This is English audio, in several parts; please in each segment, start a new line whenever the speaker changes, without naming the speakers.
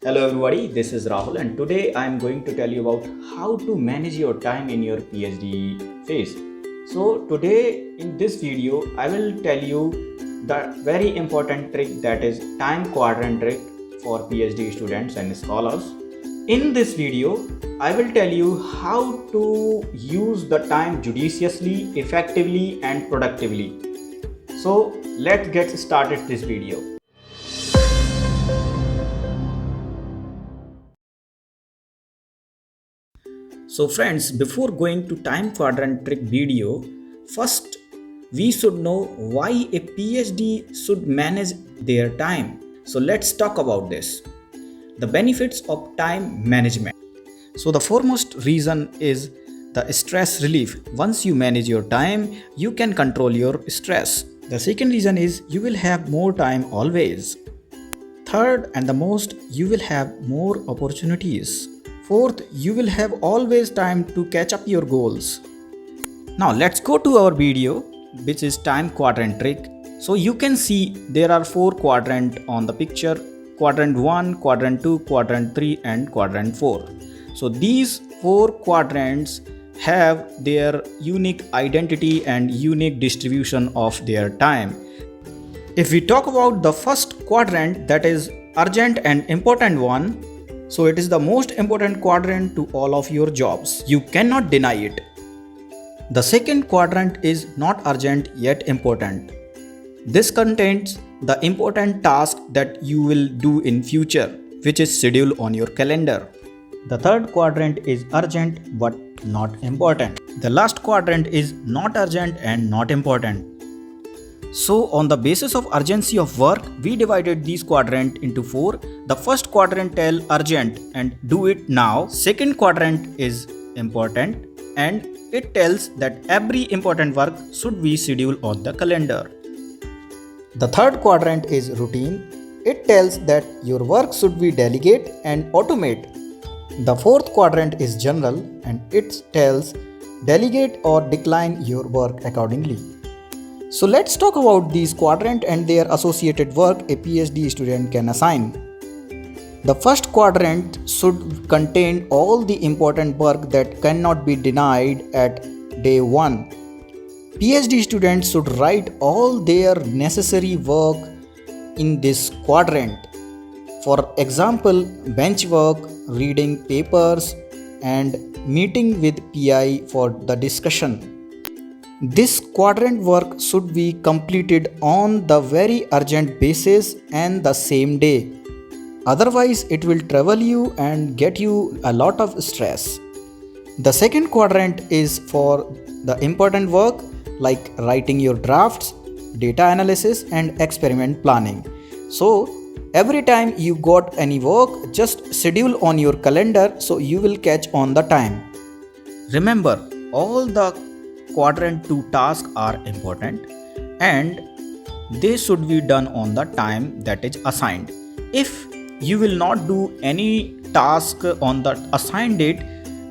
Hello everybody, this is Rahul and today I am going to tell you about how to manage your time in your PhD phase. So today in this video I will tell you the very important trick, that is time quadrant trick for PhD students and scholars. In this video I will tell you how to use the time judiciously, effectively and productively. So let's get started this video. So friends, before going to time quadrant trick video, first we should know why a PhD should manage their time. So let's talk about this. The benefits of time management. So the foremost reason is the stress relief. Once you manage your time, you can control your stress. The second reason is you will have more time always. Third and the most, you will have more opportunities. Fourth, you will have always time to catch up your goals. Now let's go to our video, which is time quadrant trick. So you can see there are 4 quadrant on the picture: quadrant 1, quadrant 2, quadrant 3 and quadrant 4. So these 4 quadrants have their unique identity and unique distribution of their time. If we talk about the first quadrant, that is urgent and important one, so it is the most important quadrant to all of your jobs. You cannot deny it. The second quadrant is not urgent yet important. This contains the important task that you will do in future, which is scheduled on your calendar. The third quadrant is urgent but not important. The last quadrant is not urgent and not important. So on the basis of urgency of work, we divided these quadrant into 4. The first quadrant tell urgent and do it now. Second quadrant is important and it tells that every important work should be scheduled on the calendar. The third quadrant is routine. It tells that your work should be delegate and automate. The fourth quadrant is general and it tells delegate or decline your work accordingly. So let's talk about these quadrant and their associated work a PhD student can assign. The first quadrant should contain all the important work that cannot be denied at day 1. PhD students should write all their necessary work in this quadrant. For example, bench work, reading papers and meeting with PI for the discussion. This quadrant work should be completed on the very urgent basis and the same day. Otherwise, it will trouble you and get you a lot of stress. The second quadrant is for the important work like writing your drafts, data analysis and experiment planning. So, every time you got any work, just schedule on your calendar so you will catch on the time. Remember, all the quadrant 2 tasks are important and they should be done on the time that is assigned. If you will not do any task on the assigned date,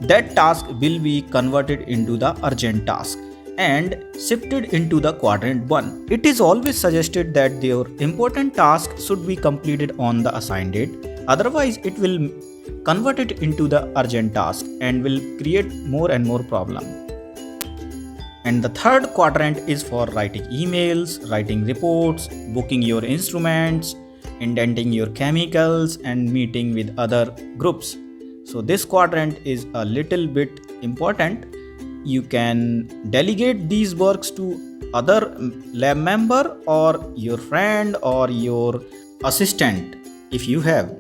that task will be converted into the urgent task and shifted into the quadrant 1. It is always suggested that your important task should be completed on the assigned date, otherwise it will convert it into the urgent task and will create more and more problem. And the third quadrant is for writing emails, writing reports, booking your instruments, indenting your chemicals and meeting with other groups. So this quadrant is a little bit important. You can delegate these works to other lab member or your friend or your assistant if you have.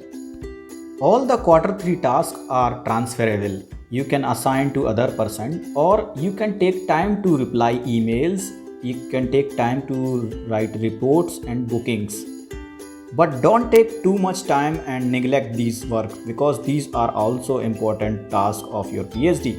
All the quarter 3 tasks are transferable. You can assign to other person or you can take time to reply emails. You can take time to write reports and bookings. But don't take too much time and neglect these works because these are also important tasks of your PhD.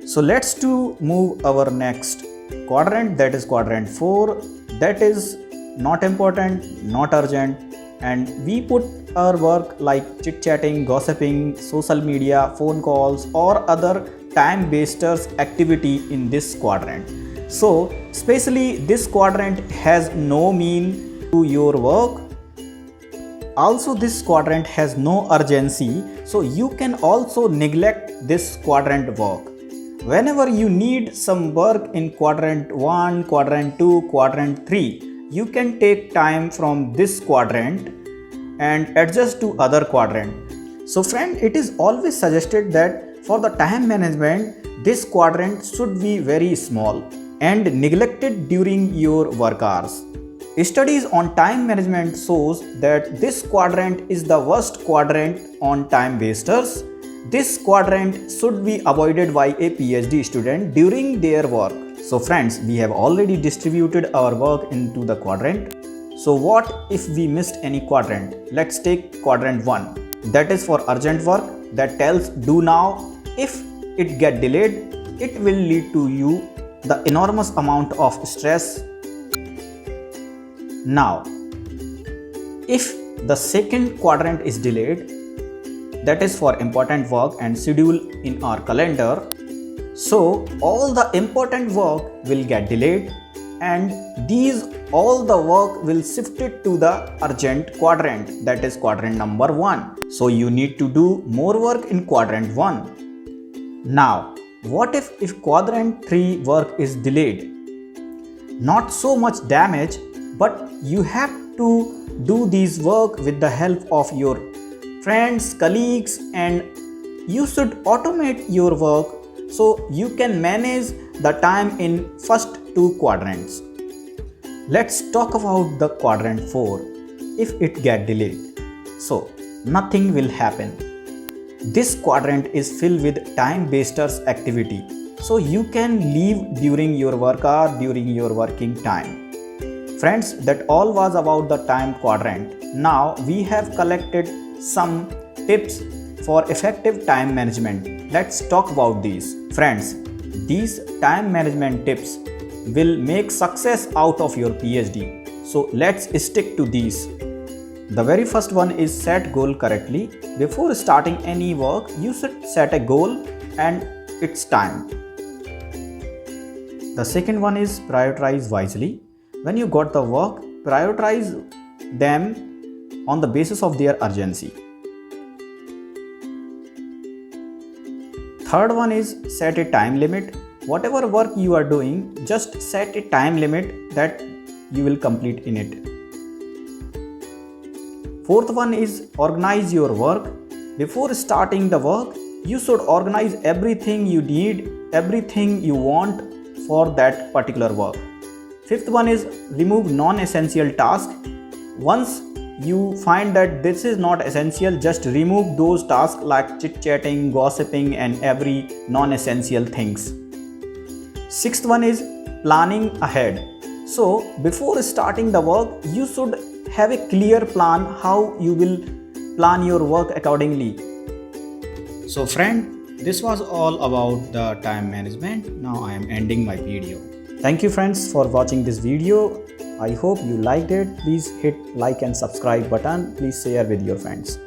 So let's to move our next quadrant, that is quadrant 4. That is not important, not urgent, and we put our work like chit-chatting, gossiping, social media, phone calls or other time wasters activity in this quadrant. So especially this quadrant has no mean to your work also this quadrant has no urgency, so you can also neglect this quadrant work. Whenever you need some work in quadrant 1, quadrant 2, quadrant 3, you can take time from this quadrant and adjust to other quadrant. So friend, it is always suggested that for the time management, this quadrant should be very small and neglected during your work hours. Studies on time management shows that this quadrant is the worst quadrant on time wasters. This quadrant should be avoided by a PhD student during their work. So friends, we have already distributed our work into the quadrant. So what if we missed any quadrant? Let's take quadrant 1. That is for urgent work, that tells do now. If it get delayed, it will lead to you the enormous amount of stress. Now, if the second quadrant is delayed, that is for important work and schedule in our calendar. So all the important work will get delayed and all the work will shift it to the urgent quadrant, that is quadrant number 1. So you need to do more work in quadrant 1. Now, what if quadrant 3 work is delayed? Not so much damage, but you have to do this work with the help of your friends, colleagues, and you should automate your work so you can manage the time in first 2 quadrants. Let's talk about the quadrant 4 if it get delayed. So nothing will happen. This quadrant is filled with time wasters activity, so you can leave during your work hour, during your working time. Friends, that all was about the time quadrant. Now we have collected some tips for effective time management. Let's talk about these. Friends, these time management tips will make success out of your PhD. So let's stick to these. The very first one is set goal correctly. Before starting any work, you should set a goal and its time. The second one is prioritize wisely. When you got the work, prioritize them on the basis of their urgency. Third one is set a time limit. Whatever work you are doing, just set a time limit that you will complete in it. Fourth one is organize your work. Before starting the work, you should organize everything you need, everything you want for that particular work. Fifth one is remove non-essential tasks. Once you find that this is not essential, just remove those tasks like chit-chatting, gossiping, and every non-essential things. Sixth one is planning ahead. So before starting the work, you should have a clear plan how you will plan your work accordingly. So friend, this was all about the time management. Now I am ending my video. Thank you friends for watching this video. I hope you liked it. Please hit like and subscribe button. Please share with your friends.